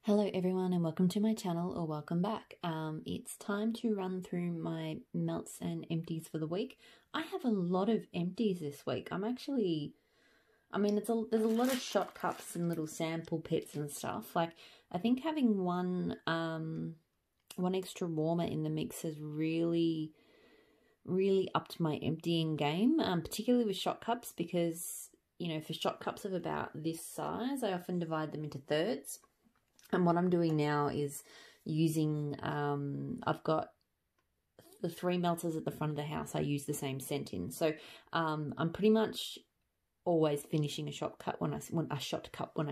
Hello everyone and welcome to my channel, or welcome back. It's time to run through my melts and empties for the week. I have a lot of empties this week. There's a lot of shot cups and little sample pits and stuff. Like, I think having one extra warmer in the mix has really upped my emptying game, particularly with shot cups, because, you know, for shot cups of about this size, I often divide them into thirds. And what I'm doing now is using, I've got the 3 melters at the front of the house I use the same scent in. So I'm pretty much always finishing a shot cup when I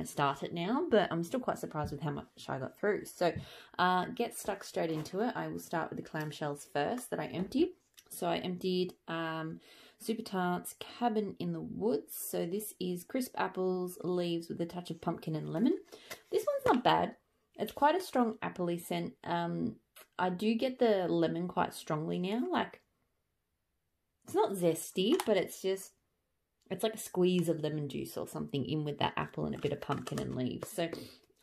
start it now, but I'm still quite surprised with how much I got through. So get stuck straight into it. I will start with the clamshells first that I emptied. So I emptied Super Tart's Cabin in the Woods. So this is crisp apples, leaves with a touch of pumpkin and lemon. This one's not bad. It's quite a strong appley scent. I do get the lemon quite strongly now. Like, it's not zesty, but it's like a squeeze of lemon juice or something in with that apple and a bit of pumpkin and leaves. So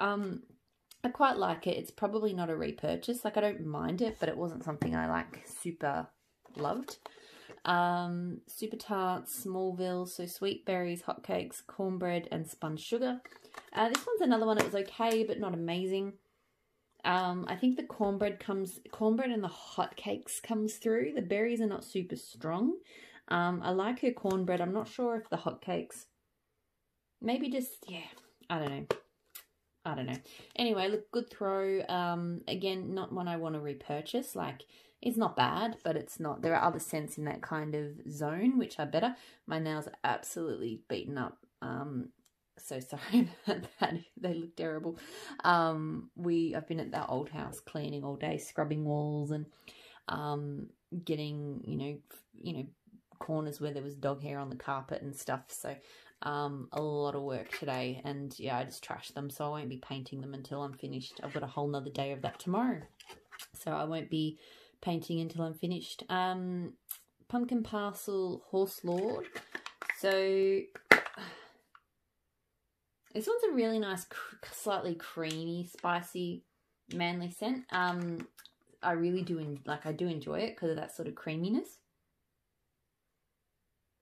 I quite like it. It's probably not a repurchase. Like, I don't mind it, but it wasn't something I like super loved. Super Tart, Smallville, so sweet berries, hotcakes, cornbread, and spun sugar. This one's another one that was okay, but not amazing. I think the cornbread and the hotcakes comes through. The berries are not super strong. I like her cornbread. I'm not sure if the hotcakes, maybe just, yeah, I don't know. Anyway, look, good throw. Again, not one I want to repurchase. Like, it's not bad, but it's not. There are other scents in that kind of zone which are better. My nails are absolutely beaten up. So sorry about that. They look terrible. I've been at that old house cleaning all day, scrubbing walls and getting, you know, corners where there was dog hair on the carpet and stuff. So a lot of work today, and yeah, I just trashed them, so I won't be painting them until I'm finished. I've got a whole nother day of that tomorrow, so I won't be painting until I'm finished. Pumpkin Parcel, Horse Lord. So this one's a really nice, slightly creamy, spicy, manly scent. I really do enjoy it because of that sort of creaminess.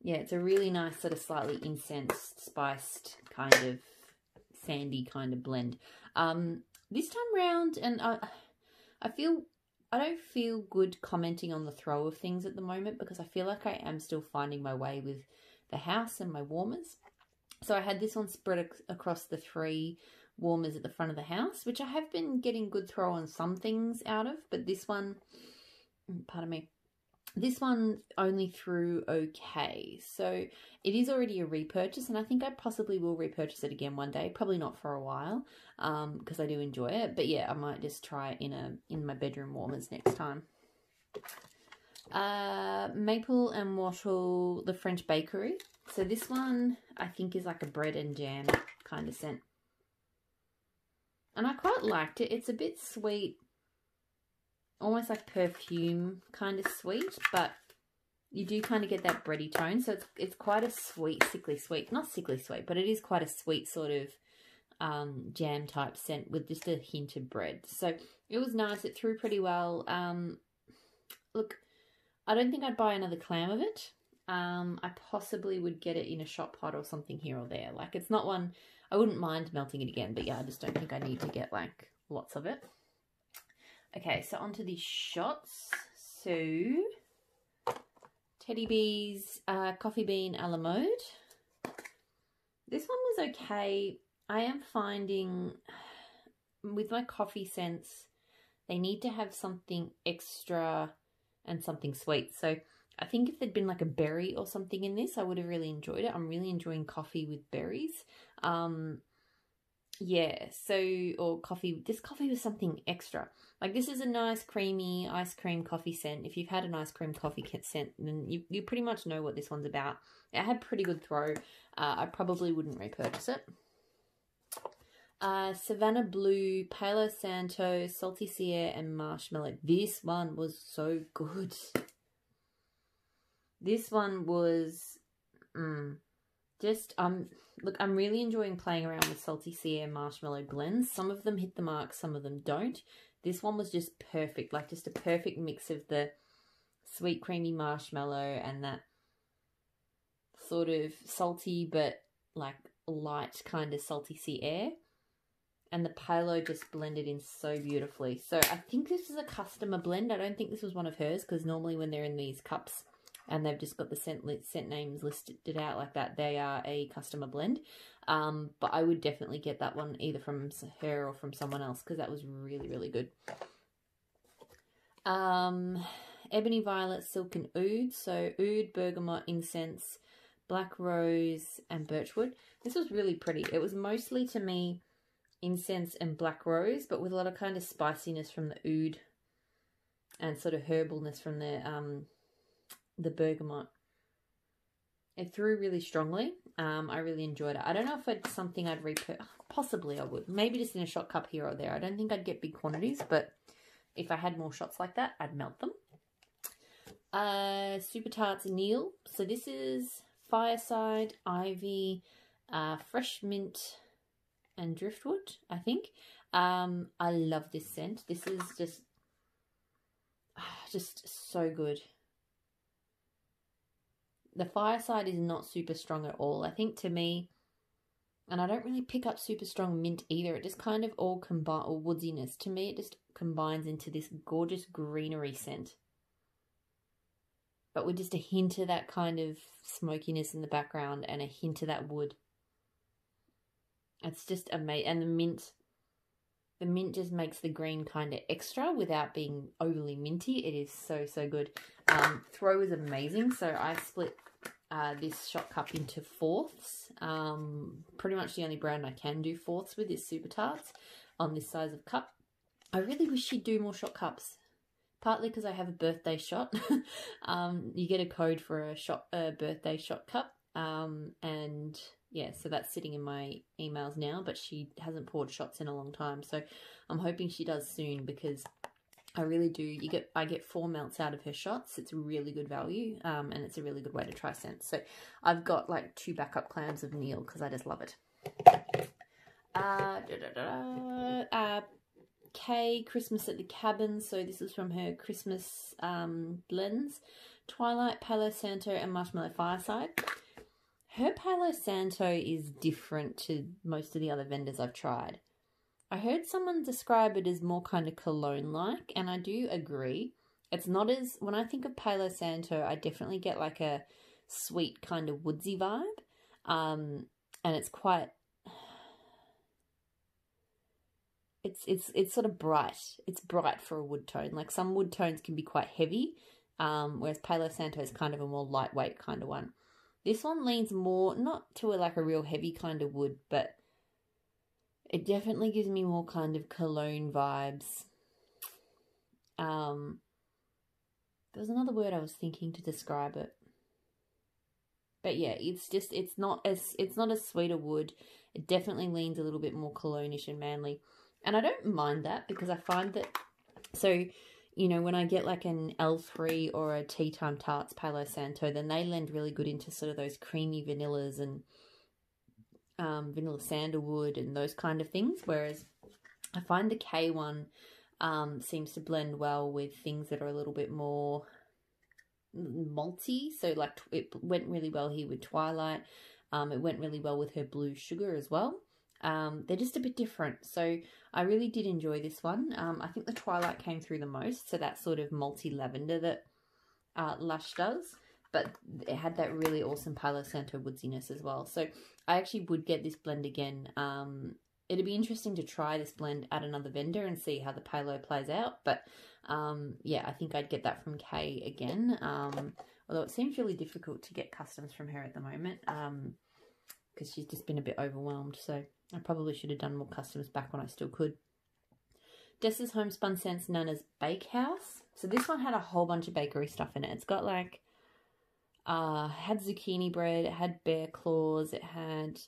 Yeah, it's a really nice sort of slightly incensed, spiced, kind of sandy kind of blend. This time round, and I don't feel good commenting on the throw of things at the moment because I feel like I am still finding my way with the house and my warmers. So I had this one spread across the 3 warmers at the front of the house, which I have been getting good throw on some things out of, but this one, pardon me, this one only threw okay. So it is already a repurchase, and I think I possibly will repurchase it again one day. Probably not for a while, because I do enjoy it. But yeah, I might just try it in my bedroom warmers next time. Maple and Wattle, the French Bakery. So this one I think is like a bread and jam kind of scent, and I quite liked it. It's a bit sweet, almost like perfume kind of sweet, but you do kind of get that bready tone. So it's quite a sweet, sickly sweet, not sickly sweet, but it is quite a sweet sort of jam type scent with just a hint of bread. So it was nice. It threw pretty well. Look, I don't think I'd buy another clam of it. I possibly would get it in a shot pot or something here or there. Like, it's not one, I wouldn't mind melting it again, but yeah, I just don't think I need to get like lots of it. Okay, so onto the shots. So, Teddy Bees, Coffee Bean a la Mode. This one was okay. I am finding with my coffee scents, they need to have something extra and something sweet. So I think if there'd been like a berry or something in this, I would have really enjoyed it. I'm really enjoying coffee with berries. Yeah, so, or coffee, this coffee was something extra. Like, this is a nice creamy ice cream coffee scent. If you've had an ice cream coffee scent, then you pretty much know what this one's about. It had pretty good throw. I probably wouldn't repurchase it. Savannah Blue, Palo Santo, Salty Sierra, and Marshmallow. This one was so good. This one was just, look, I'm really enjoying playing around with Salty Sea Air marshmallow blends. Some of them hit the mark, some of them don't. This one was just perfect, like just a perfect mix of the sweet creamy marshmallow and that sort of salty but like light kind of Salty Sea Air. And the Palo just blended in so beautifully. So I think this is a customer blend. I don't think this was one of hers, because normally when they're in these cups and they've just got the scent names listed out like that, they are a customer blend. But I would definitely get that one either from her or from someone else, because that was really, really good. Ebony Violet, Silk and Oud. So Oud, Bergamot, Incense, Black Rose and Birchwood. This was really pretty. It was mostly, to me, incense and black rose, but with a lot of kind of spiciness from the oud and sort of herbalness from the bergamot. It threw really strongly. I really enjoyed it. I don't know if it's something I'd repurchase. Possibly I would. Maybe just in a shot cup here or there. I don't think I'd get big quantities, but if I had more shots like that, I'd melt them. Super Tarts Neil. So this is Fireside Ivy, Fresh Mint and Driftwood, I think. I love this scent. This is just so good. The Fireside is not super strong at all. I think, to me, and I don't really pick up super strong mint either. It just kind of all combine, or woodsiness. To me, it just combines into this gorgeous greenery scent, but with just a hint of that kind of smokiness in the background and a hint of that wood. It's just amazing. And the mint just makes the green kind of extra without being overly minty. It is so, so good. Throw is amazing. So I split this shot cup into fourths. Pretty much the only brand I can do fourths with is Super Tarts on this size of cup. I really wish she'd do more shot cups. Partly because I have a birthday shot. You get a code for a birthday shot cup. And yeah, so that's sitting in my emails now, but she hasn't poured shots in a long time. So I'm hoping she does soon, because I really do. I get 4 melts out of her shots. It's really good value, and it's a really good way to try scents. So I've got like 2 backup clams of Neil because I just love it. Kay, Christmas at the Cabin. So this is from her Christmas blends. Twilight, Palo Santo and Marshmallow Fireside. Her Palo Santo is different to most of the other vendors I've tried. I heard someone describe it as more kind of cologne-like, and I do agree. It's not as... When I think of Palo Santo, I definitely get like a sweet kind of woodsy vibe. And it's quite... It's sort of bright. It's bright for a wood tone. Like some wood tones can be quite heavy, whereas Palo Santo is kind of a more lightweight kind of one. This one leans more, not to like a real heavy kind of wood, but it definitely gives me more kind of cologne vibes. There was another word I was thinking to describe it. But yeah, it's not as sweet a wood. It definitely leans a little bit more cologne-ish and manly. And I don't mind that, because I find that, so, you know, when I get like an L3 or a Tea Time Tarts Palo Santo, then they lend really good into sort of those creamy vanillas and vanilla sandalwood and those kind of things. Whereas I find the K one seems to blend well with things that are a little bit more malty. So like it went really well here with Twilight. It went really well with her Blue Sugar as well. They're just a bit different. So I really did enjoy this one. I think the Twilight came through the most. So that sort of malty lavender that Lush does. But it had that really awesome Palo Santo woodsiness as well. So I actually would get this blend again. It'd be interesting to try this blend at another vendor and see how the Palo plays out. But yeah, I think I'd get that from Kay again. Although it seems really difficult to get customs from her at the moment. Because she's just been a bit overwhelmed. So I probably should have done more customs back when I still could. Dessa's Homespun Scents Nana's Bakehouse. So this one had a whole bunch of bakery stuff in it. It's got like, had zucchini bread, it had bear claws, it had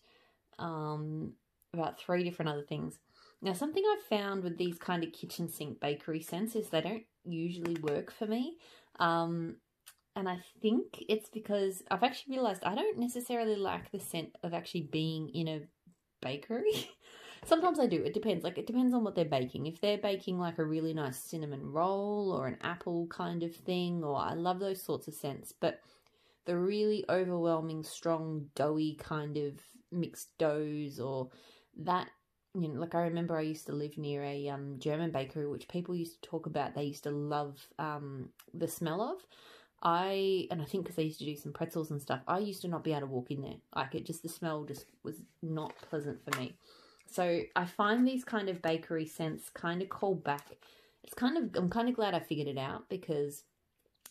about 3 different other things. Now, something I've found with these kind of kitchen sink bakery scents is they don't usually work for me. And I think it's because I've actually realised I don't necessarily like the scent of actually being in a bakery. Sometimes I do. It depends. Like, it depends on what they're baking. If they're baking like a really nice cinnamon roll or an apple kind of thing, or I love those sorts of scents. But the really overwhelming, strong, doughy kind of mixed doughs, or that, you know, like I remember I used to live near a German bakery, which people used to talk about. They used to love the smell of. I think because I used to do some pretzels and stuff, I used to not be able to walk in there. Like, it just, the smell just was not pleasant for me. So I find these kind of bakery scents kind of call back. I'm kind of glad I figured it out, because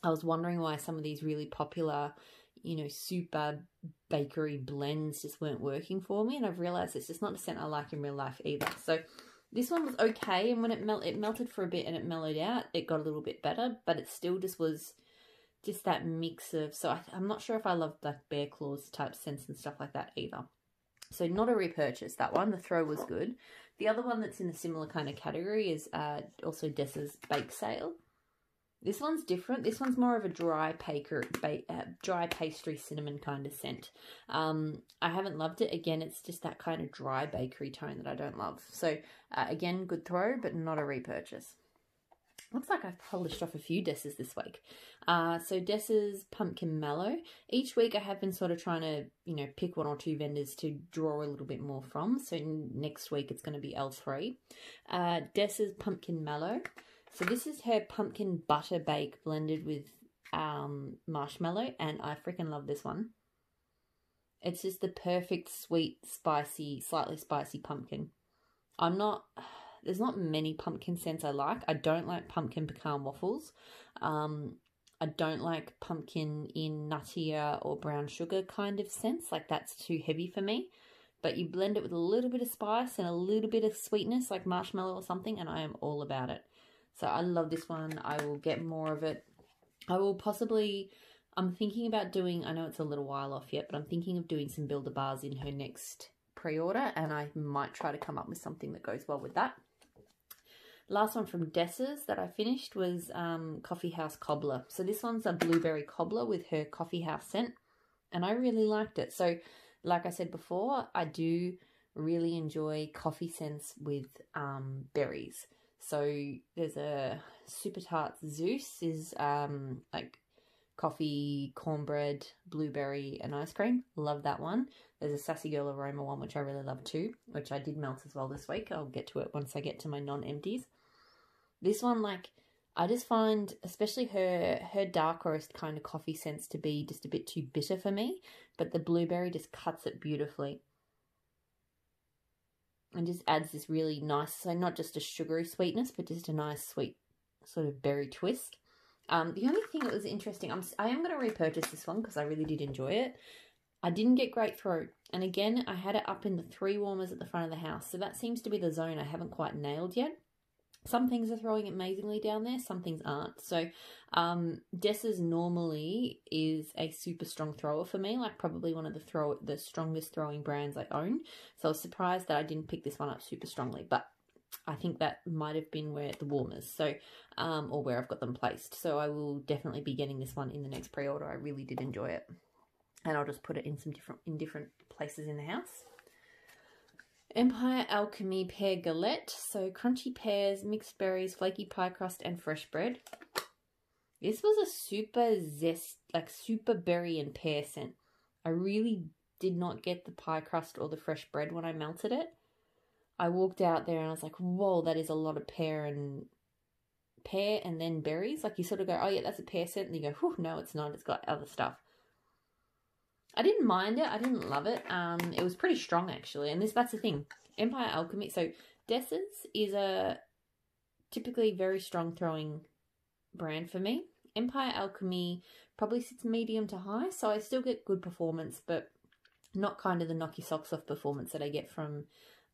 I was wondering why some of these really popular, you know, super bakery blends just weren't working for me. And I've realized it's just not a scent I like in real life either. So this one was okay. And when it melted for a bit and it mellowed out, it got a little bit better, but it still just was just that mix of, so I'm not sure if I love like bear claws type scents and stuff like that either. So not a repurchase, that one. The throw was good. The other one that's in a similar kind of category is also Dessa's Bake Sale. This one's different. This one's more of a dry pastry cinnamon kind of scent. I haven't loved it. Again, it's just that kind of dry bakery tone that I don't love. So again, good throw, but not a repurchase. Looks like I've polished off a few Dessas this week. So Dessa's Pumpkin Mellow. Each week I have been sort of trying to, you know, pick one or two vendors to draw a little bit more from. So next week it's going to be L3. Dessa's Pumpkin Mellow. So this is her pumpkin butter bake blended with marshmallow, and I freaking love this one. It's just the perfect sweet, spicy, slightly spicy pumpkin. There's not many pumpkin scents I like. I don't like pumpkin pecan waffles. I don't like pumpkin in nuttier or brown sugar kind of scents. Like, that's too heavy for me. But you blend it with a little bit of spice and a little bit of sweetness, like marshmallow or something, and I am all about it. So I love this one. I will get more of it. I will possibly, I'm thinking about doing, I know it's a little while off yet, but I'm thinking of doing some Builder bars in her next pre-order, and I might try to come up with something that goes well with that. Last one from Dessa's that I finished was Coffee House Cobbler. So this one's a blueberry cobbler with her coffee house scent, and I really liked it. So like I said before, I do really enjoy coffee scents with berries. So there's a Super Tart Zeus is like coffee, cornbread, blueberry and ice cream. Love that one. There's a Sassy Girl Aroma one, which I really love too, which I did melt as well this week. I'll get to it once I get to my non-empties. This one, like, I just find, especially her dark roast kind of coffee scents to be just a bit too bitter for me, but the blueberry just cuts it beautifully. And just adds this really nice, so not just a sugary sweetness, but just a nice sweet sort of berry twist. The only thing that was interesting, I am going to repurchase this one because I really did enjoy it. I didn't get great throat. And again, I had it up in the 3 warmers at the front of the house. So that seems to be the zone I haven't quite nailed yet. Some things are throwing amazingly down there, some things aren't. So Dessa's normally is a super strong thrower for me, like probably one of the strongest throwing brands I own. So I was surprised that I didn't pick this one up super strongly, but I think that might have been where the warmers, so or where I've got them placed. So I will definitely be getting this one in the next pre-order. I really did enjoy it, and I'll just put it in different places in the house. Empire Alchemy Pear Gallette. So crunchy pears, mixed berries, flaky pie crust, and fresh bread. This was a super super berry and pear scent. I really did not get the pie crust or the fresh bread when I melted it. I walked out there and I was like, whoa, that is a lot of pear and then berries. Like, you sort of go, oh yeah, that's a pear scent. And you go, whew, no, it's not. It's got other stuff. I didn't mind it. I didn't love it. It was pretty strong, actually. And that's the thing. Empire Alchemy. So Dessa's is a typically very strong throwing brand for me. Empire Alchemy probably sits medium to high. So I still get good performance, but not kind of the knock your socks off performance that I get from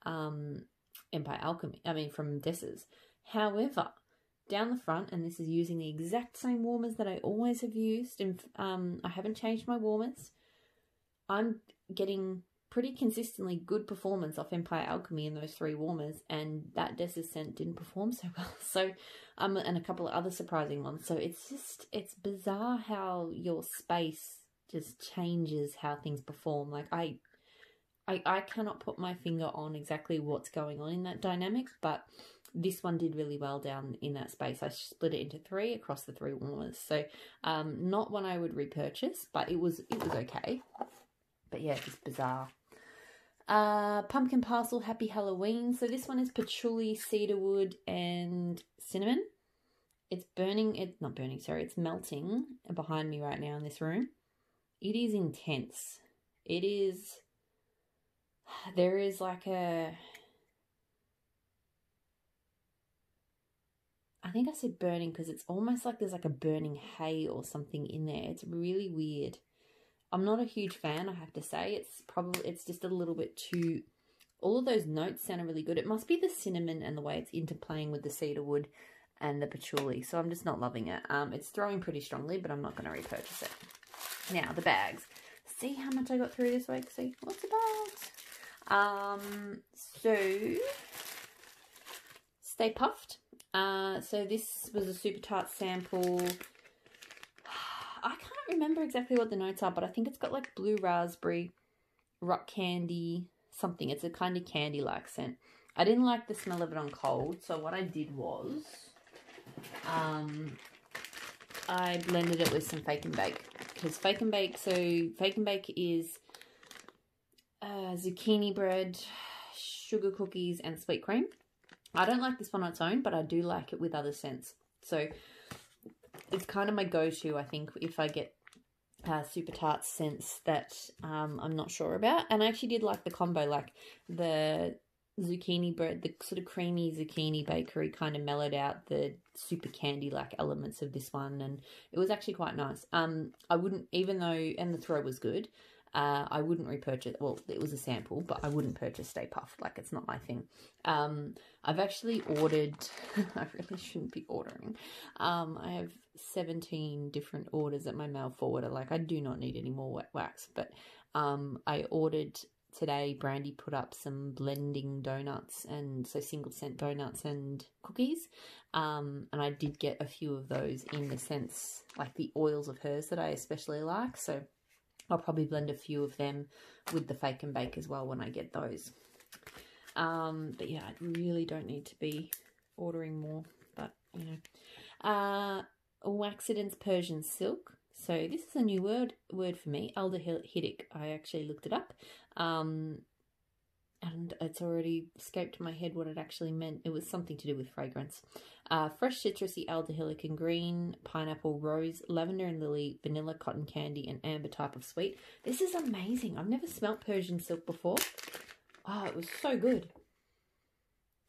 Empire Alchemy. I mean, from Dessa's. However, down the front, and this is using the exact same warmers that I always have used, and I haven't changed my warmers. I'm getting pretty consistently good performance off Empire Alchemy in those 3 warmers, and that Dessa's scent didn't perform so well. So, and a couple of other surprising ones. So it's bizarre how your space just changes how things perform. Like I cannot put my finger on exactly what's going on in that dynamic, but this one did really well down in that space. I split it into 3 across the 3 warmers. So not one I would repurchase, but it was okay. But yeah, just bizarre. Pumpkin Parcel Happy Halloween. So this one is patchouli, cedarwood, and cinnamon. It's it's melting behind me right now in this room. It is intense. There is like I think I said burning because it's almost like there's like a burning hay or something in there. It's really weird. I'm not a huge fan, I have to say. It's just a little bit too... All of those notes sound really good. It must be the cinnamon and the way it's interplaying with the cedarwood and the patchouli. So I'm just not loving it. It's throwing pretty strongly, but I'm not going to repurchase it. Now, the bags. See how much I got through this week? See, lots of bags. So, Stay Puft. So this was a Super Tart sample. I can't remember exactly what the notes are, but I think it's got like blue raspberry, rock candy, something. It's a kind of candy-like scent. I didn't like the smell of it on cold, so what I did was I blended it with some Fake and Bake. Because Fake and Bake is zucchini bread, sugar cookies, and sweet cream. I don't like this one on its own, but I do like it with other scents. So it's kind of my go-to, I think, if I get Super Tart scents that I'm not sure about. And I actually did like the combo, like the zucchini bread, the sort of creamy zucchini bakery kind of mellowed out the super candy-like elements of this one, and it was actually quite nice. I wouldn't, even though, and the throw was good, I wouldn't repurchase, well, it was a sample, but I wouldn't purchase Stay Puft. Like, it's not my thing. I've actually ordered, I really shouldn't be ordering. I have 17 different orders at my mail forwarder. Like, I do not need any more wet wax, but I ordered today. Brandy put up some blending donuts, and so single scent donuts and cookies. And I did get a few of those in the scents, like the oils of hers that I especially like. So I'll probably blend a few of them with the Fake and Bake as well when I get those. But yeah, I really don't need to be ordering more, but you know. Waxident's Persian Silk. So this is a new word for me, aldehydic. I actually looked it up. And it's already escaped my head what it actually meant. It was something to do with fragrance. Fresh citrusy, aldehydic and green, pineapple, rose, lavender and lily, vanilla, cotton candy, and amber type of sweet. This is amazing. I've never smelt Persian silk before. Oh, it was so good.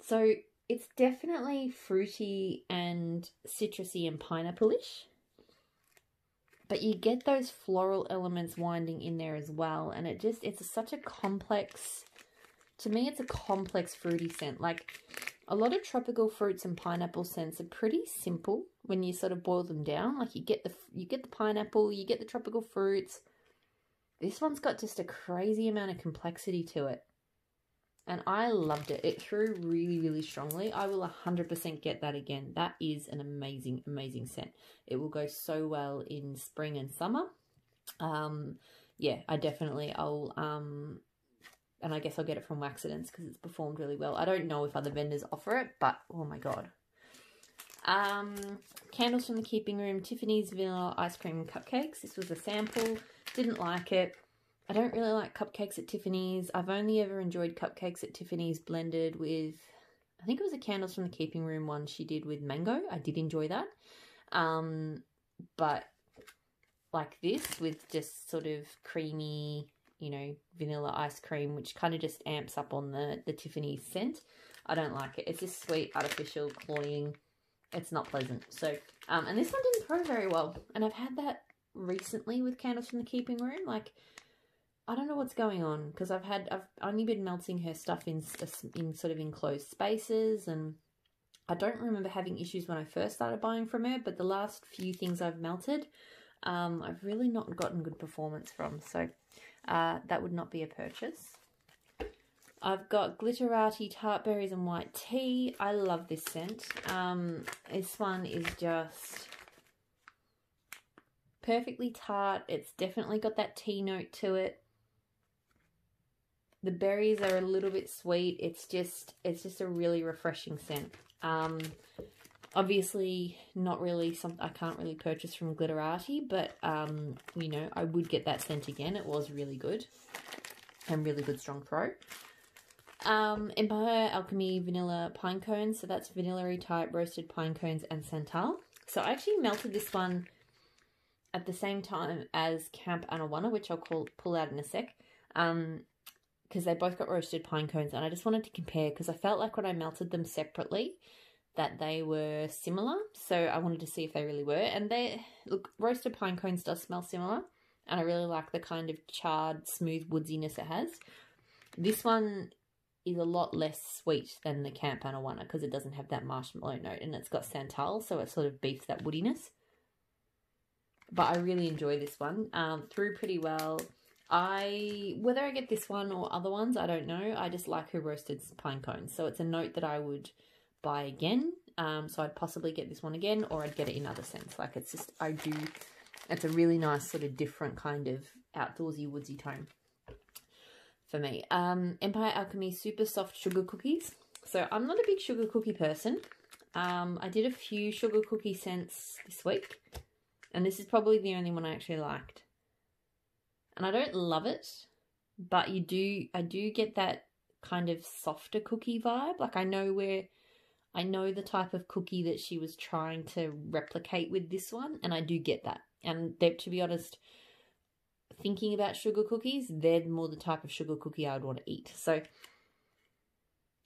So it's definitely fruity and citrusy and pineapple-ish. But you get those floral elements winding in there as well. And it's such a complex, to me, it's a complex fruity scent. Like, a lot of tropical fruits and pineapple scents are pretty simple when you sort of boil them down. Like, you get the pineapple, you get the tropical fruits. This one's got just a crazy amount of complexity to it. And I loved it. It threw really, really strongly. I will 100% get that again. That is an amazing, amazing scent. It will go so well in spring and summer. Yeah, and I guess I'll get it from Waxidents because it's performed really well. I don't know if other vendors offer it, but oh my god. Candles from the Keeping Room, Tiffany's Vanilla Ice Cream Cupcakes. This was a sample. Didn't like it. I don't really like cupcakes at Tiffany's. I've only ever enjoyed cupcakes at Tiffany's blended with, I think it was a Candles from the Keeping Room one she did with mango. I did enjoy that. But like this with just sort of creamy, you know, vanilla ice cream, which kind of just amps up on the Tiffany's scent. I don't like it. It's just sweet, artificial, cloying. It's not pleasant. So, and this one didn't throw very well. And I've had that recently with Candles from the Keeping Room. Like, I don't know what's going on because I've only been melting her stuff in sort of enclosed spaces, and I don't remember having issues when I first started buying from her, but the last few things I've melted, I've really not gotten good performance from, so that would not be a purchase. I've got Glitterati Tart Berries and White Tea. I love this scent. This one is just perfectly tart. It's definitely got that tea note to it. The berries are a little bit sweet. It's just a really refreshing scent. Obviously not really something I can't really purchase from Glitterati, but you know, I would get that scent again. It was really good and really good strong throw. Empire Alchemy Vanilla Pine Cones. So that's vanilla type roasted pine cones and santal. So I actually melted this one at the same time as Camp Anawanna, which I'll pull out in a sec. Because they both got roasted pine cones, and I just wanted to compare because I felt like when I melted them separately that they were similar. So I wanted to see if they really were. And look, roasted pine cones does smell similar, and I really like the kind of charred, smooth woodsiness it has. This one is a lot less sweet than the Camp Anawanna because it doesn't have that marshmallow note, and it's got santal, so it sort of beefs that woodiness. But I really enjoy this one. Through pretty well. Whether I get this one or other ones, I don't know. I just like her roasted pine cones. So it's a note that I would buy again. So I'd possibly get this one again, or I'd get it in other scents. Like it's just, it's a really nice sort of different kind of outdoorsy woodsy tone for me. Empire Alchemy Super Soft Sugar Cookies. So I'm not a big sugar cookie person. I did a few sugar cookie scents this week, and this is probably the only one I actually liked. And I don't love it, but I do get that kind of softer cookie vibe. Like I know the type of cookie that she was trying to replicate with this one, and I do get that. And to be honest, thinking about sugar cookies, they're more the type of sugar cookie I would want to eat. So,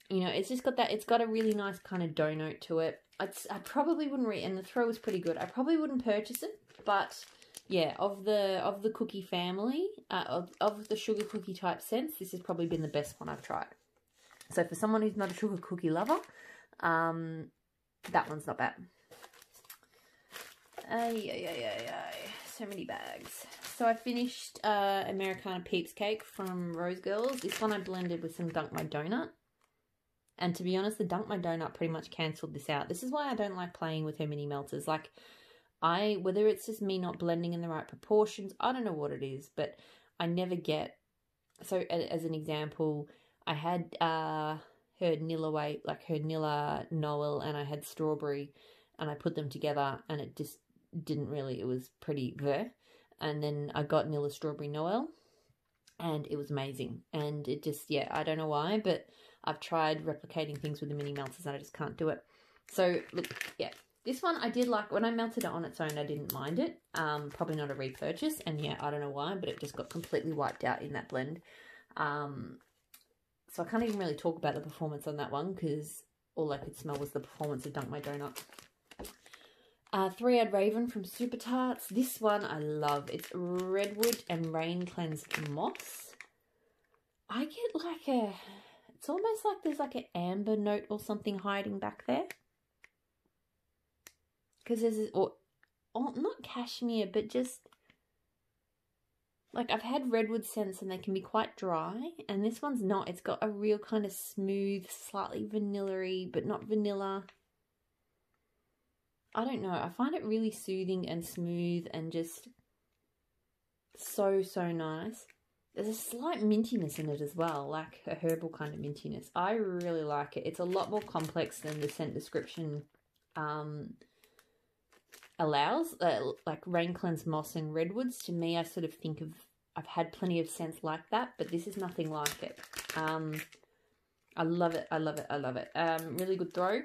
you know, it's just got that, it's got a really nice kind of dough note to it. I probably wouldn't and the throw was pretty good. I probably wouldn't purchase it, but yeah, of the cookie family, of the sugar cookie type scents, this has probably been the best one I've tried. So for someone who's not a sugar cookie lover, that one's not bad. So many bags. So I finished Americana Peeps Cake from Rose Girls. This one I blended with some Dunk My Donut. And to be honest, the Dunk My Donut pretty much cancelled this out. This is why I don't like playing with her mini melters. Like, whether it's just me not blending in the right proportions, I don't know what it is, but I never get, so as an example, I had her Nilla Noel, and I had strawberry, and I put them together, and it just didn't really, it was pretty and then I got Nilla Strawberry Noel, and it was amazing, and it just, yeah, I don't know why, but I've tried replicating things with the mini melters, and I just can't do it. So, look, yeah. This one I did like. When I melted it on its own, I didn't mind it. Probably not a repurchase. And yeah, I don't know why, but it just got completely wiped out in that blend. So I can't even really talk about the performance on that one because all I could smell was the performance of Dunk My Donut. Three-Eyed Raven from Super Tarts. This one I love. It's Redwood and Rain Cleansed Moss. I get like it's almost like there's like an amber note or something hiding back there. Because there's this, or not cashmere, but just, like, I've had redwood scents and they can be quite dry, and this one's not. It's got a real kind of smooth, slightly vanilla-y, but not vanilla. I don't know. I find it really soothing and smooth and just so, so nice. There's a slight mintiness in it as well, like a herbal kind of mintiness. I really like it. It's a lot more complex than the scent description allows, like Rain Cleansed Moss and Redwoods. To me, I sort of think of, I've had plenty of scents like that, but this is nothing like it. I love it, I love it, I love it. Really good throw.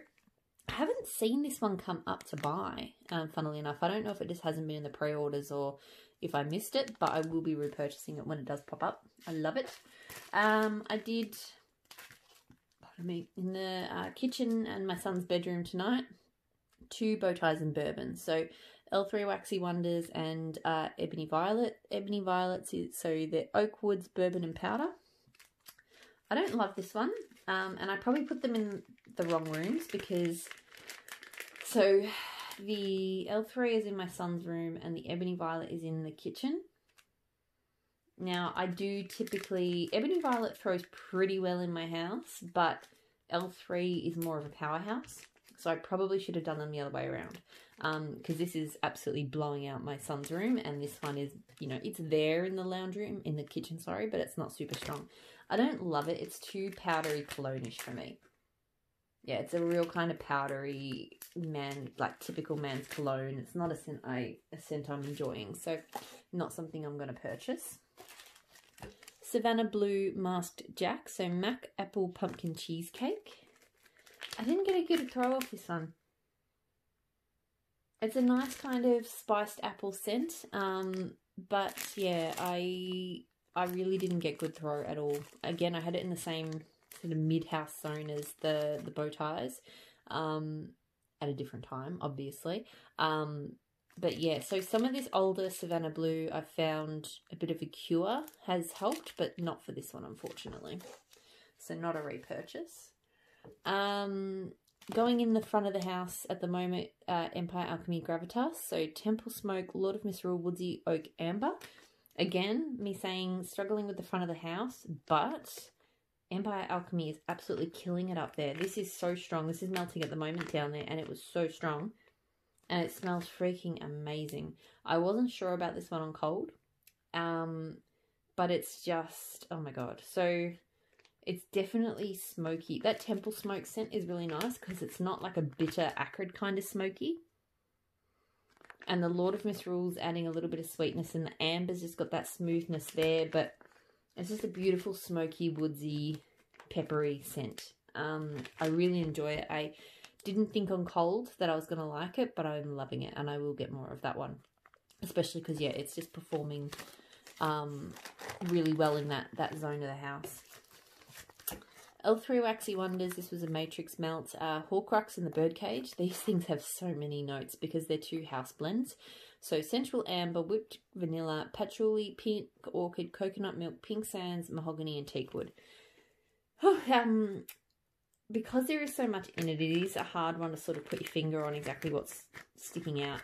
I haven't seen this one come up to buy, funnily enough. I don't know if it just hasn't been in the pre-orders or if I missed it, but I will be repurchasing it when it does pop up. I love it. I did, pardon me, in the kitchen and my son's bedroom tonight, 2 bow ties and bourbon. So L3 Waxy Wonders and Ebony Violet. Ebony Violets is, so the Oak Woods Bourbon and Powder. I don't love this one, and I probably put them in the wrong rooms because, so the L3 is in my son's room and the Ebony Violet is in the kitchen. Now, I do typically... Ebony Violet throws pretty well in my house, but L3 is more of a powerhouse. So I probably should have done them the other way around. Because this is absolutely blowing out my son's room. And this one is, you know, it's there in the lounge room, in the kitchen, sorry, but it's not super strong. I don't love it. It's too powdery cologne-ish for me. Yeah, it's a real kind of powdery man, like typical man's cologne. It's not a scent I'm enjoying. So not something I'm going to purchase. Savannah Blue Masked Jack. So Mac Apple Pumpkin Cheesecake. I didn't get a good throw off this one. It's a nice kind of spiced apple scent. But yeah, I really didn't get good throw at all. Again, I had it in the same sort of mid-house zone as the bow ties. At a different time, obviously. But yeah, so some of this older Savannah Blue, I found a bit of a cure has helped, but not for this one, unfortunately. So not a repurchase. Going in the front of the house at the moment, Empire Alchemy Gravitas. So Temple Smoke, Lord of Misrule, Woodsy Oak Amber. Again, me saying struggling with the front of the house, but Empire Alchemy is absolutely killing it up there. This is so strong. This is melting at the moment down there, and it was so strong. And it smells freaking amazing. I wasn't sure about this one on cold, but it's just, oh my god. So it's definitely smoky. That Temple Smoke scent is really nice because it's not like a bitter, acrid kind of smoky. And the Lord of Misrule's adding a little bit of sweetness, and the Amber's just got that smoothness there, but it's just a beautiful, smoky, woodsy, peppery scent. I really enjoy it. I didn't think on cold that I was going to like it, but I'm loving it, and I will get more of that one. Especially because, yeah, it's just performing really well in that zone of the house. L3 Waxy Wonders, this was a Matrix Melt. Horcrux and the Birdcage. These things have so many notes because they're two house blends. So Central Amber, Whipped Vanilla, Patchouli, Pink Orchid, Coconut Milk, Pink Sands, Mahogany, and Teakwood. Because there is so much in it, it is a hard one to sort of put your finger on exactly what's sticking out.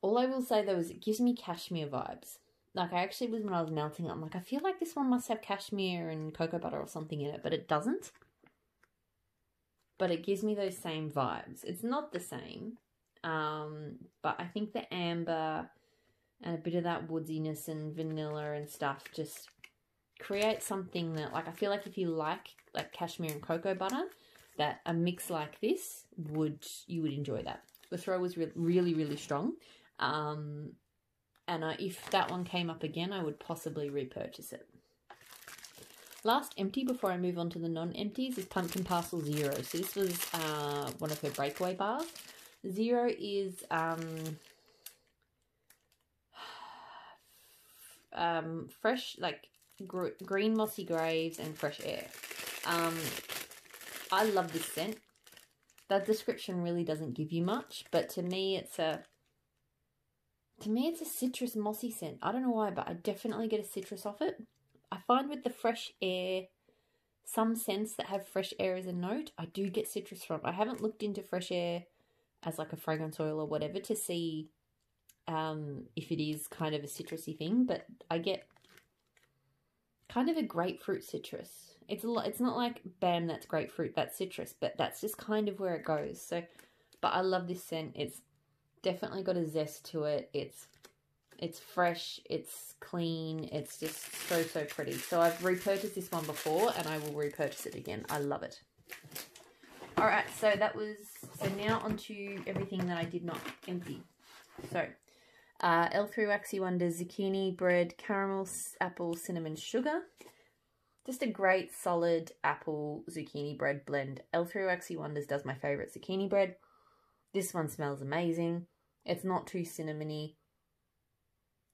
All I will say, though, is it gives me cashmere vibes. Like, I actually was, when I was melting it, I'm like, I feel like this one must have cashmere and cocoa butter or something in it, but it doesn't. But it gives me those same vibes. It's not the same, but I think the amber and a bit of that woodiness and vanilla and stuff just create something that, like, I feel like if you like cashmere and cocoa butter, that a mix like this you would enjoy that. The throw was really, really strong. And if that one came up again, I would possibly repurchase it. Last empty before I move on to the non-empties is Pumpkin Parcel Zero. So this was one of her breakaway bars. Zero is fresh, like green mossy graves and fresh air. I love this scent. That description really doesn't give you much, but to me it's a citrus mossy scent. I don't know why, but I definitely get a citrus off it. I find with the fresh air, some scents that have fresh air as a note, I do get citrus from. I haven't looked into fresh air as like a fragrance oil or whatever to see if it is kind of a citrusy thing, but I get kind of a grapefruit citrus. It's not like, bam, that's grapefruit, that's citrus, but that's just kind of where it goes. So, but I love this scent. It's definitely got a zest to it. It's fresh, it's clean, it's just so pretty. So I've repurchased this one before and I will repurchase it again. I love it. Alright, so now onto everything that I did not empty. So L3 Waxy Wonders, zucchini bread, caramel, apple, cinnamon, sugar. Just a great solid apple zucchini bread blend. L3 Waxy Wonders does my favourite zucchini bread. This one smells amazing. It's not too cinnamony.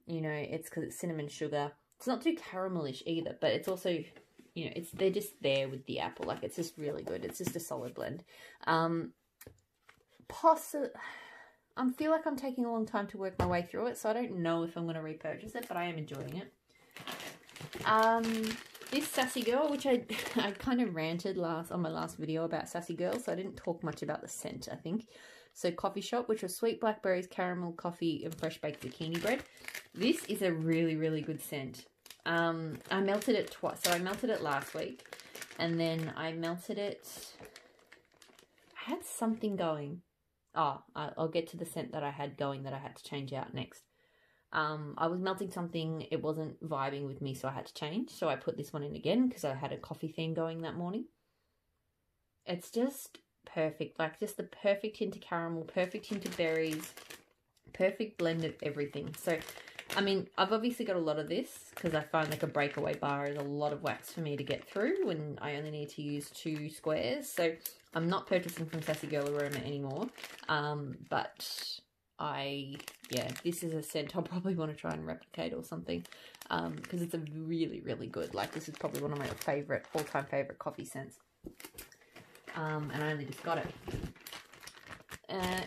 You know, it's because it's cinnamon sugar. It's not too caramelish either, but it's also, you know, they're just there with the apple. Like, it's just really good. It's just a solid blend. I feel like I'm taking a long time to work my way through it, so I don't know if I'm going to repurchase it, but I am enjoying it. This Sassy Girl, which I kind of ranted on my last video about Sassy Girl, so I didn't talk much about the scent, I think. So Coffee Shop, which was sweet blackberries, caramel, coffee, and fresh baked zucchini bread. This is a really, really good scent. I melted it twice. So I melted it last week, and then I melted it. I had something going. Oh, I'll get to the scent that I had going that I had to change out next. I was melting something, it wasn't vibing with me, so I had to change. So I put this one in again because I had a coffee theme going that morning. It's just perfect, like just the perfect hint of caramel, perfect hint of berries, perfect blend of everything. So, I mean, I've obviously got a lot of this because I find like a breakaway bar is a lot of wax for me to get through when I only need to use 2 squares. So I'm not purchasing from Sassy Girl Aroma anymore, but yeah, this is a scent I'll probably want to try and replicate or something, because it's a really, really good, like this is probably one of my all-time favorite coffee scents, and I only just got it.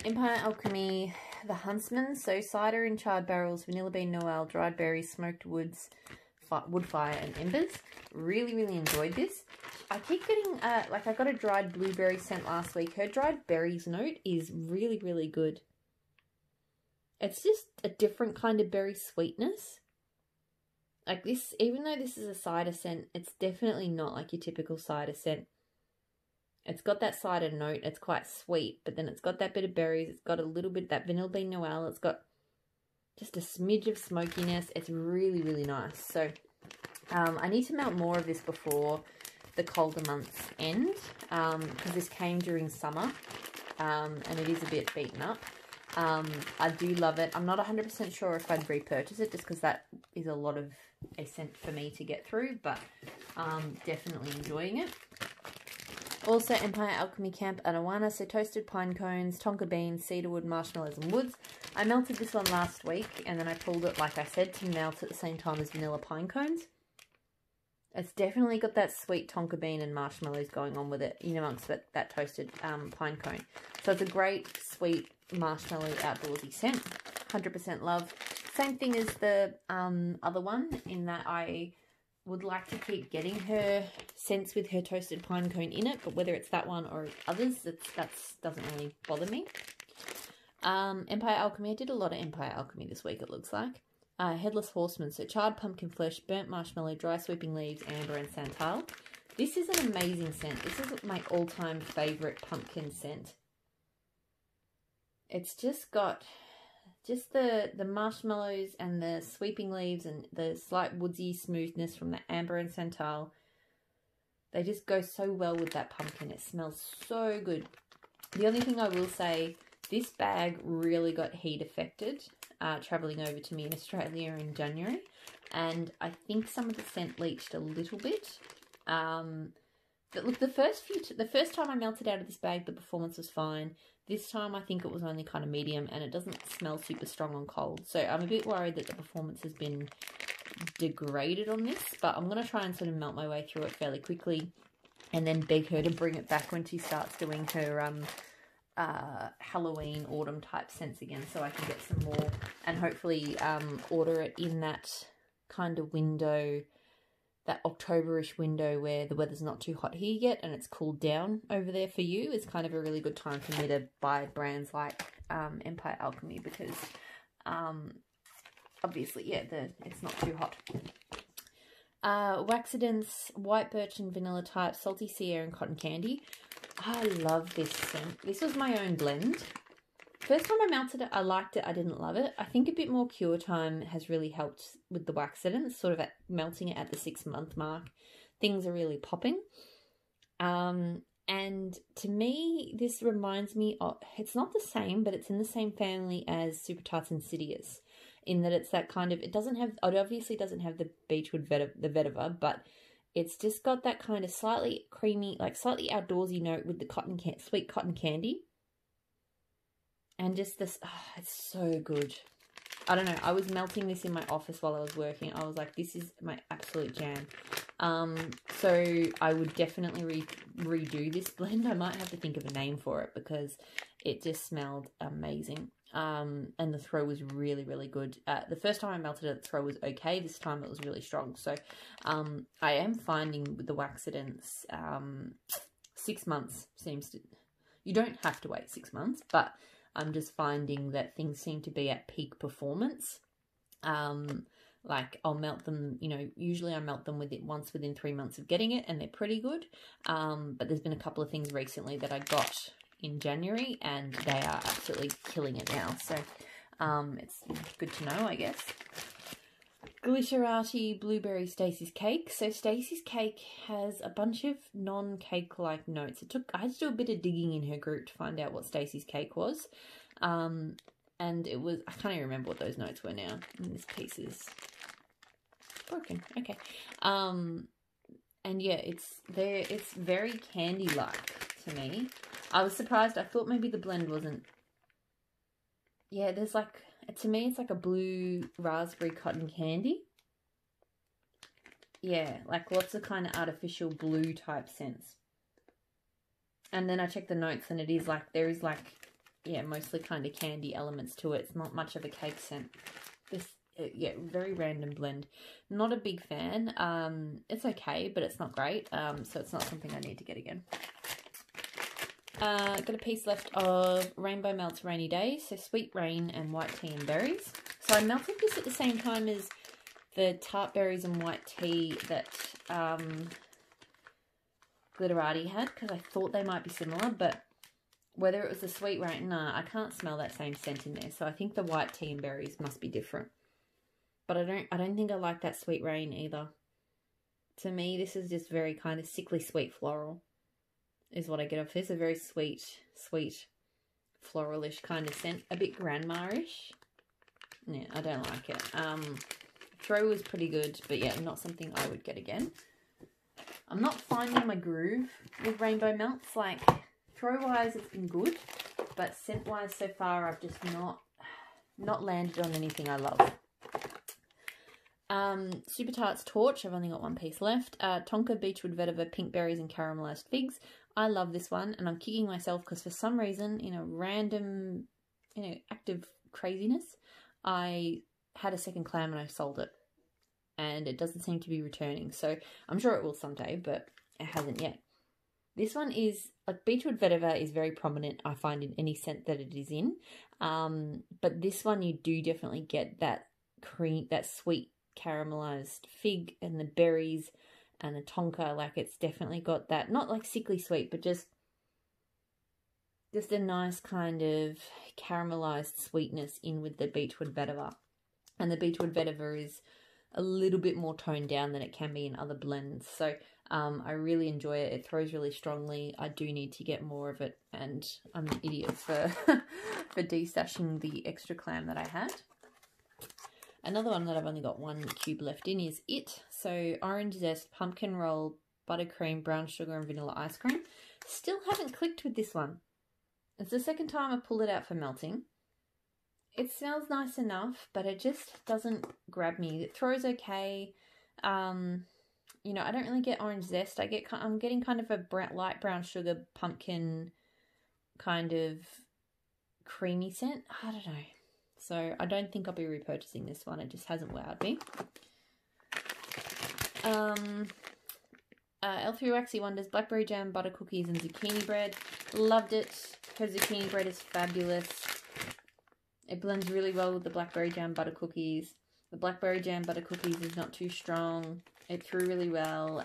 Empire Alchemy, the Huntsman, so cider in charred barrels, vanilla bean noel, dried berries, smoked woods, wood fire, and embers. Really, really enjoyed this. I keep getting, like I got a dried blueberry scent last week. Her dried berries note is really, really good. It's just a different kind of berry sweetness. Like this, even though this is a cider scent, it's definitely not like your typical cider scent. It's got that cider note. It's quite sweet, but then it's got that bit of berries. It's got a little bit that vanilla bean noel. It's got just a smidge of smokiness. It's really, really nice. So I need to melt more of this before the colder months end, because this came during summer, and it is a bit beaten up. I do love it. I'm not 100% sure if I'd repurchase it just because that is a lot of a scent for me to get through, but definitely enjoying it. Also, Empire Alchemy Camp Anawana, so toasted pine cones, tonka beans, cedarwood, marshmallows, and woods. I melted this one last week, and then I pulled it, like I said, to melt at the same time as vanilla pine cones. It's definitely got that sweet tonka bean and marshmallows going on with it, in amongst that toasted pine cone. So it's a great, sweet, marshmallow outdoorsy scent. 100% love. Same thing as the other one, in that I would like to keep getting her scents with her toasted pine cone in it, but whether it's that one or others, that doesn't really bother me. Empire Alchemy. I did a lot of Empire Alchemy this week, it looks like. Headless Horseman, so charred pumpkin flesh, burnt marshmallow, dry sweeping leaves, amber, and santal. This is an amazing scent. This is my all-time favourite pumpkin scent. It's just got the marshmallows and the sweeping leaves and the slight woodsy smoothness from the amber and santal. They just go so well with that pumpkin. It smells so good. The only thing I will say, this bag really got heat affected travelling over to me in Australia in January, and I think some of the scent leached a little bit. But look, the first time I melted out of this bag, the performance was fine. This time I think it was only kind of medium, and it doesn't smell super strong on cold. So I'm a bit worried that the performance has been degraded on this, but I'm going to try and sort of melt my way through it fairly quickly and then beg her to bring it back when she starts doing her Halloween autumn type scents again, so I can get some more and hopefully order it in that kind of window, that October-ish window where the weather's not too hot here yet and it's cooled down over there for you. It's kind of a really good time for me to buy brands like Empire Alchemy, because obviously, yeah, it's not too hot. Waxidents, white birch and vanilla type, salty sea air and cotton candy. I love this scent. This was my own blend. First time I melted it, I liked it. I didn't love it. I think a bit more cure time has really helped with the waxidents, sort of at melting it at the 6-month mark. Things are really popping. And to me, this reminds me of, it's not the same, but it's in the same family as Super Tarts Insidious, in that it's that kind of, it obviously doesn't have the beechwood vetiver, but it's just got that kind of slightly creamy, like slightly outdoorsy note with the sweet cotton candy. And just this, it's so good. I don't know, I was melting this in my office while I was working. I was like, this is my absolute jam. So I would definitely redo this blend. I might have to think of a name for it because it just smelled amazing. and the throw was really, really good. The first time I melted it, the throw was okay. This time it was really strong. So I am finding with the Waxidents, 6 months seems to... You don't have to wait 6 months, but I'm just finding that things seem to be at peak performance. Like I'll melt them, you know, usually I melt them once within 3 months of getting it, and they're pretty good. But there's been a couple of things recently that I got in January, and they are absolutely killing it now. So it's good to know, I guess. Glitterati Blueberry Stacy's Cake. So Stacy's Cake has a bunch of non-cake-like notes. I had to do a bit of digging in her group to find out what Stacy's Cake was. And it was, I can't even remember what those notes were now. And this piece is broken. Okay. And yeah, it's very candy-like to me. I was surprised. I thought maybe the blend wasn't... Yeah, there's like... To me, it's like a blue raspberry cotton candy. Yeah, like lots of kind of artificial blue type scents. And then I checked the notes, and it is like, there is like, yeah, mostly kind of candy elements to it. It's not much of a cake scent. This, yeah, very random blend. Not a big fan. It's okay, but it's not great. So it's not something I need to get again. Got a piece left of Rainbow Melts Rainy Days, so Sweet Rain and White Tea and Berries. So I melted this at the same time as the Tart Berries and White Tea that Glitterati had, because I thought they might be similar, but whether it was the Sweet Rain, nah, I can't smell that same scent in there, so I think the White Tea and Berries must be different. But I don't think I like that Sweet Rain either. To me, this is just very kind of sickly sweet floral. Is what I get off this. A very sweet, floralish kind of scent. A bit grandma-ish. Yeah, I don't like it. Throw was pretty good, but yeah, not something I would get again. I'm not finding my groove with Rainbow Melts. Like, throw-wise, it's been good, but scent-wise so far, I've just not landed on anything I love. Super Tarts Torch, I've only got one piece left. Tonka Beechwood Vetiver Pink Berries and Caramelized Figs. I love this one, and I'm kicking myself because for some reason, in a random, act of craziness, I had a second clam and I sold it. And it doesn't seem to be returning. So I'm sure it will someday, but it hasn't yet. This one is, like, Beechwood Vetiver is very prominent, I find, in any scent that it is in. But this one you do definitely get that cream, that sweet caramelized fig and the berries and the tonka. Like, it's definitely got that, not like sickly sweet, but just a nice kind of caramelized sweetness in with the Beechwood Vetiver. And the Beechwood Vetiver is a little bit more toned down than it can be in other blends. So I really enjoy it. It throws really strongly. I do need to get more of it, and I'm an idiot for for destashing the extra clam that I had. Another one that I've only got one cube left in is It. So orange zest, pumpkin roll, buttercream, brown sugar and vanilla ice cream. Still haven't clicked with this one. It's the second time I pulled it out for melting. It smells nice enough, but it just doesn't grab me. It throws okay. You know, I don't really get orange zest. I'm getting kind of a light brown sugar pumpkin kind of creamy scent. I don't know. So I don't think I'll be repurchasing this one. It just hasn't wowed me. Elfie Waxy Wonders, blackberry jam, butter cookies and zucchini bread. Loved it. Her zucchini bread is fabulous. It blends really well with the blackberry jam butter cookies. The blackberry jam butter cookies is not too strong. It threw really well.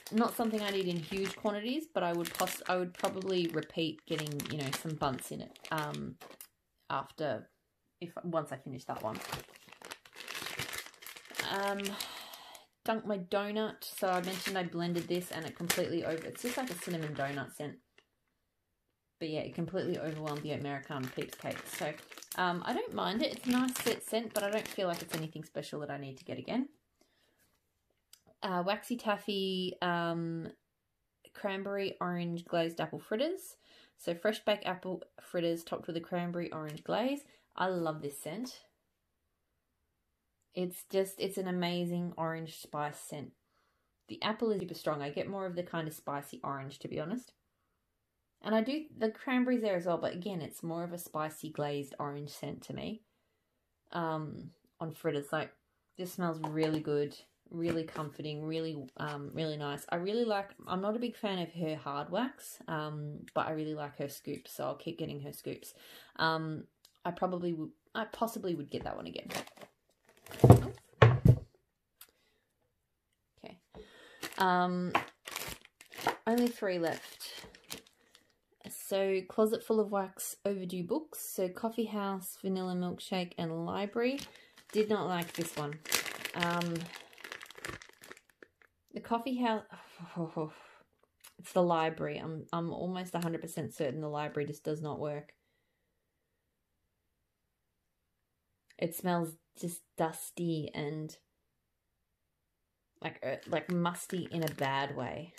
Not something I need in huge quantities, but I would probably repeat getting, you know, some bunts in it once I finish that one. Dunk my donut. So I mentioned I blended this and it completely it's just like a cinnamon donut scent. But yeah, it completely overwhelmed the Americana Peeps cake. So I don't mind it. It's a nice scent, but I don't feel like it's anything special that I need to get again. Waxy Taffy Cranberry Orange Glazed Apple Fritters. So fresh baked apple fritters topped with a cranberry orange glaze. I love this scent. It's an amazing orange spice scent. The apple is super strong. I get more of the kind of spicy orange, to be honest. And I do, the cranberry's there as well, but again, it's more of a spicy glazed orange scent to me. On Fritters, like, this smells really good, really comforting, really, really nice. I really like, I'm not a big fan of her hard wax, but I really like her scoops, so I'll keep getting her scoops. I possibly would get that one again. Okay. Only 3 left. So, Closet Full of Wax, Overdue Books. So, Coffee House, Vanilla Milkshake, and Library. Did not like this one. The Coffee House... it's the Library. I'm almost 100% certain the Library just does not work. It smells just dusty and like musty in a bad way.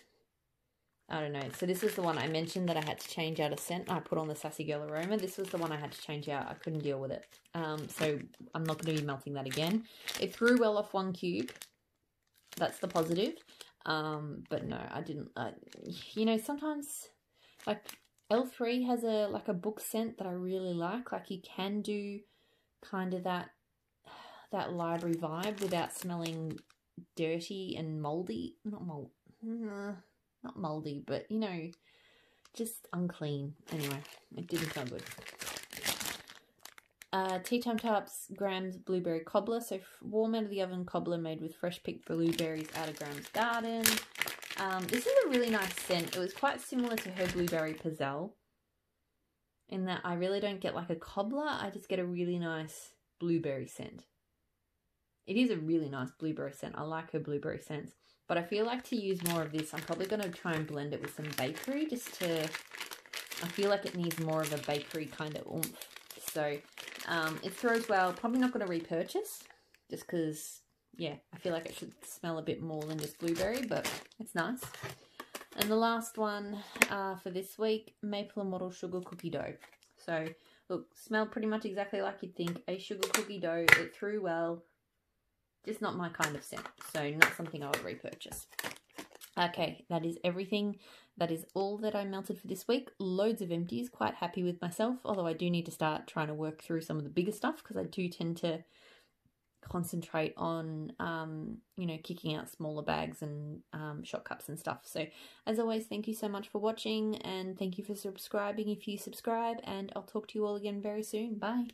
I don't know. So this is the one I mentioned that I had to change out a scent. I put on the Sassy Girl Aroma. This was the one I had to change out. I couldn't deal with it. So I'm not going to be melting that again. It threw well off 1 cube. That's the positive. But no, I didn't. You know, sometimes like L3 has a book scent that I really like. Like you can do kind of that library vibe without smelling dirty and moldy. Not moldy, but, you know, just unclean. Anyway, it didn't smell good. Tea Time Tarts, Graham's Blueberry Cobbler. So, warm out of the oven cobbler made with fresh picked blueberries out of Graham's garden. This is a really nice scent. It was quite similar to her Blueberry Pizzelle, in that I really don't get like a cobbler. I just get a really nice blueberry scent. It is a really nice blueberry scent. I like her blueberry scents. But I feel like to use more of this, I'm probably going to try and blend it with some bakery just to... I feel like it needs more of a bakery kind of oomph. So, it throws well. Probably not going to repurchase just because, yeah, I feel like it should smell a bit more than just blueberry, but it's nice. And the last one for this week, Maple and Wattle Sugar Cookie Dough. So, look, smelled pretty much exactly like you'd think. A sugar cookie dough. It threw well. Just not my kind of scent, so not something I would repurchase. Okay, that is everything. That is all that I melted for this week. Loads of empties, quite happy with myself, although I do need to start trying to work through some of the bigger stuff because I do tend to concentrate on, you know, kicking out smaller bags and shot cups and stuff. So, as always, thank you so much for watching and thank you for subscribing if you subscribe, and I'll talk to you all again very soon. Bye.